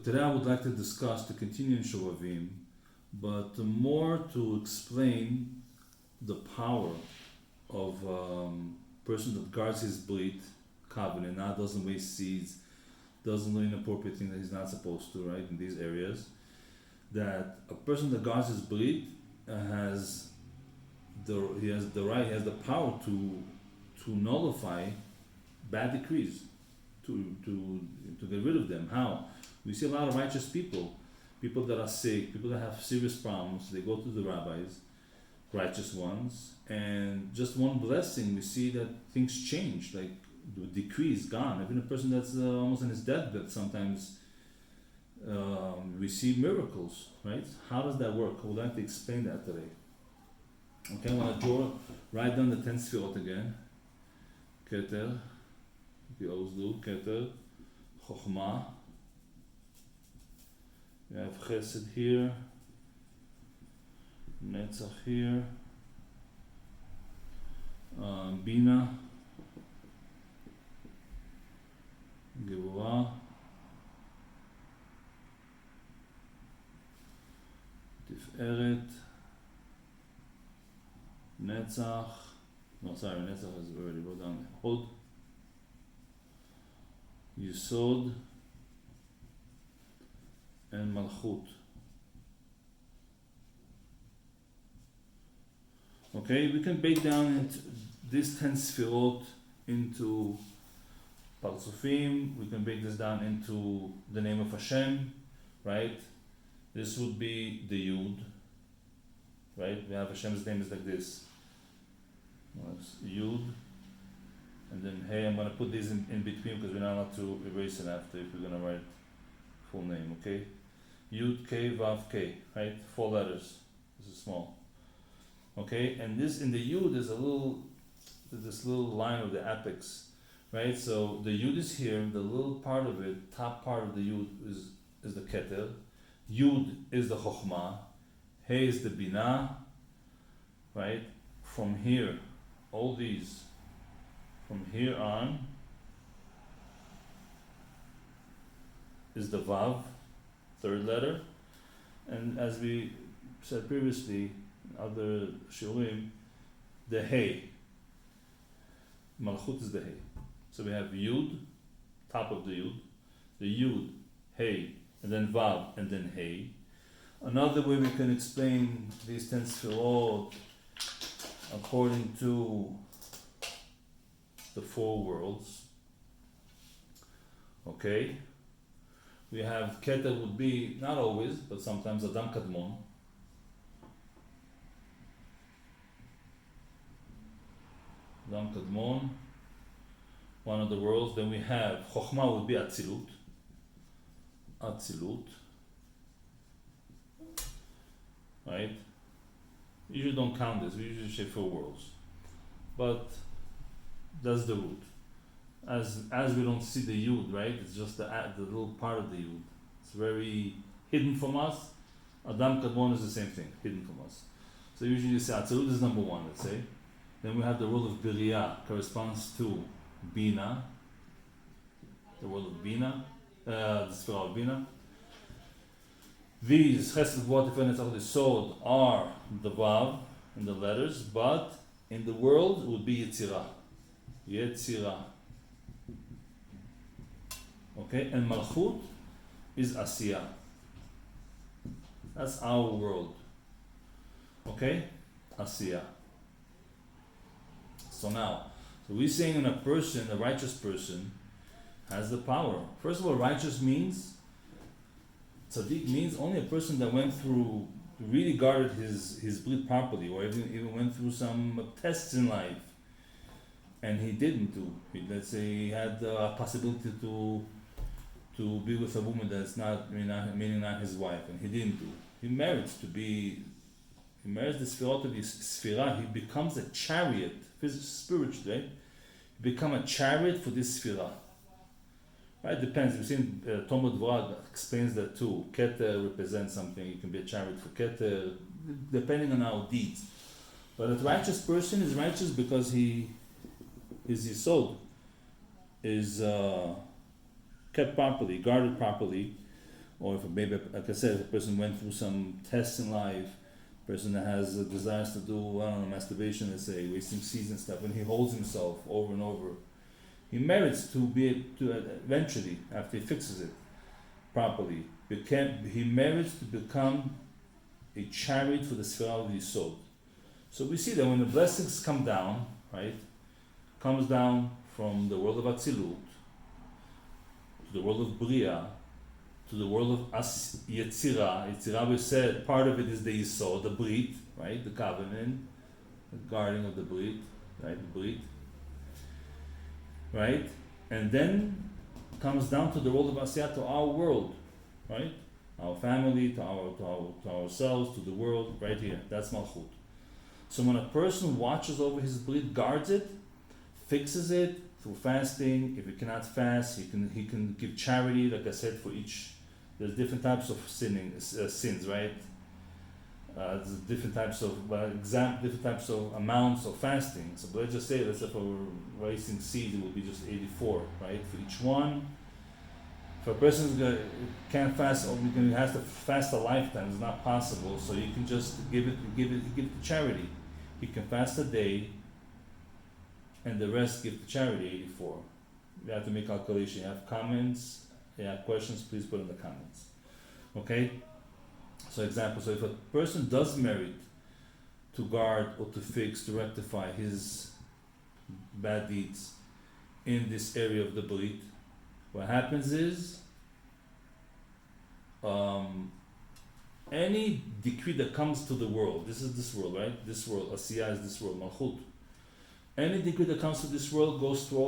today I would like to discuss, to continue in Shovavim, but more to explain the power of person that guards his brit covenant, now doesn't waste seeds, doesn't do inappropriate things that he's not supposed to, right, in these areas. That a person that guards his brit has the power to nullify bad decrees, to get rid of them. How? We see a lot of righteous people that are sick, people that have serious problems. They go to the rabbis, righteous ones, and just one blessing, we see that things change. Like the decree is gone. Even a person that's almost on his deathbed, sometimes we see miracles, right? How does that work? I would like to explain that today. Okay, I want to write down the 10 sfirot again. Keter, we always do, Keter, Chochmah. We have Chesed here, Netzach here, Bina, Gevurah, Tiferet, Netzach. No, sorry, Netzach is already wrote down. Hod, Yesod, and Malchut. Okay, we can break down into these 10 sfirot into Parzufim. We can break this down into the name of Hashem, right? This would be the Yud, right? We have Hashem's name is like this. Yud, and then Hey. I'm going to put these in between because we're not allowed to erase it after if we're going to write full name, okay? Yud, K, Vav, K, right? 4 letters. This is small. Okay, and this in the Yud is this little line of the apex, right? So the Yud is here, the little part of it, top part of the Yud is the Keter. Yud is the Chochmah. Hey is the Binah, right? From here, all these, from here on, is the Vav, 3rd letter. And as we said previously, other shiurim, the Hey. Malchut is the Hey. So we have Yud, top of the Yud, Hey, and then Vav, and then Hey. Another way we can explain these 10 sfirot according to the 4 worlds. Okay? We have Keter would be, not always, but sometimes Adam Kadmon. Adam Kadmon, one of the worlds. Then we have Chochmah would be Atzilut. Right? We usually don't count this. We usually say 4 worlds, but that's the root. As we don't see the Yud, right? It's just the little part of the Yud. It's very hidden from us. Adam Kadmon is the same thing, hidden from us. So usually you say Atzilut is number 1, let's say. Then we have the world of Biriyah, corresponds to Bina. The world of Bina, the Sfirah of Bina. These Chesed, Gvurah, Tiferet, Netzach, Yesod are the Vav and the letters, but in the world it would be Yetzirah. Okay, and Malchut is Asiyah. That's our world. Okay, Asiyah. So we're saying when a righteous person, has the power. First of all, righteous means, tzaddik means only a person that went through, really guarded his brit properly, or even went through some tests in life, and he didn't do. Let's say he had a possibility to be with a woman that's meaning not his wife, and he didn't do. He merits the sfirah to be sfirah. He becomes a chariot, spiritually, right? He become a chariot for this sfirah. Right, depends. We've seen Talmud Dvorah explains that too. Keter represents something. You can be a chariot for Keter, depending on our deeds. But a righteous person is righteous because his yesod is kept properly, guarded properly, or if maybe, like I said, if a person went through some tests in life, person that has desires to do, I don't know, masturbation, let's say, wasting seeds and stuff, and he holds himself over and over, he merits to be to eventually, after he fixes it properly, he merits to become a chariot for the Sfirah of Yisod. So we see that when the blessings come down, right, comes down from the world of Atzilut to the world of Bria to the world of Yetzirah. Yetzirah, we said, part of it is the Yisod, the Brit, right, the covenant, the guarding of the Brit, right, the Brit, right, and then comes down to the world of Asiyah, to our world, right, our family, to ourselves, to the world, right here. That's Malchut. So when a person watches over his Brit, guards it, fixes it through fasting. If he cannot fast, he can give charity. Like I said, for each, there's different types of sins, right? There's different types of different types of amounts of fasting. So let's just say, let's say for raising seeds, it will be just 84, right? For each one. If a person can't fast, or he has to fast a lifetime, it's not possible. So you can just give it to charity. You can fast a day, and the rest give to charity. 84. You have to make calculation. You have comments. You have questions. Please put in the comments. Okay. So example. So if a person does merit to guard or to fix, to rectify his bad deeds in this area of the Brit, what happens is, any decree that comes to the world, this is this world, right? This world, Asiyah is this world, Malchut. Any decree that comes to this world goes through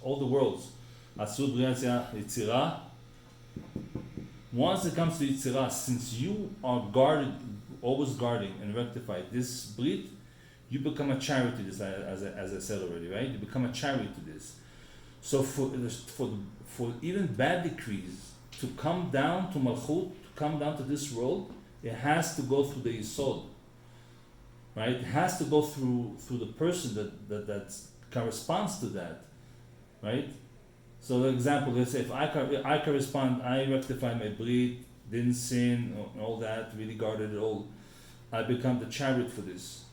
all the worlds. Atzlut, Bria, Yetzirah. Once it comes to Yetzirah, since you are guarded, always guarding and rectify this Brit, you become a chariot to this, as I said already, right? You become a chariot to this. So for even bad decrees to come down to Malchut, to come down to this world, it has to go through the Yisod, right? It has to go through the person that corresponds to that, right? So, for example, let's say if I correspond, I rectify my Brit, didn't sin, and all that, really guarded it all, I become the chariot for this.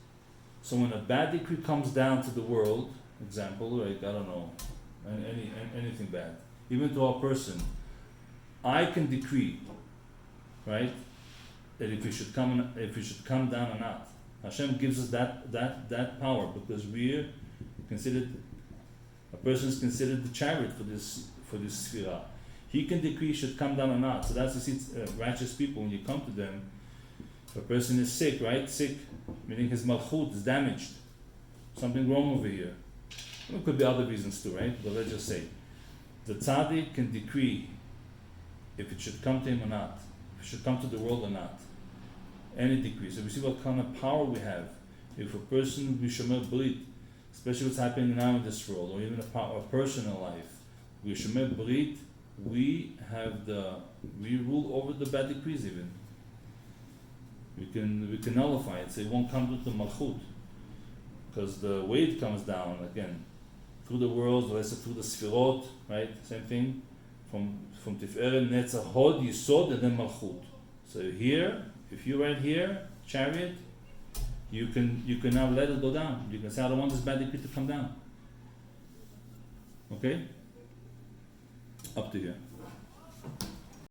So when a bad decree comes down to the world, example, like, I don't know, anything bad, even to a person, I can decree, right, that if it should come down or not. Hashem gives us that power, because we're considered, a person is considered the chariot for this Sfirah. He can decree should come down or not. So that's, you see, righteous people, when you come to them, if a person is sick, right? Sick, meaning his malchut is damaged. Something wrong over here. There could be other reasons too, right? But let's just say, the tzaddik can decree if it should come to him or not, if it should come to the world or not. Any decree. So we see what kind of power we have. If a person, we shomer brit, especially what's happening now in this world, or even a personal life, we shomer brit, we rule over the bad decrees even. We can nullify it, so it won't come to the malchut. Because the weight comes down again through the worlds, let's say through the sfirot, right? Same thing, from Tiferet, Netzach, Hod, Yisod, and then Malchut. So here, if you right here, chariot, you can now let it go down. You can say, I don't want this bad decree to come down. Okay? Up to here.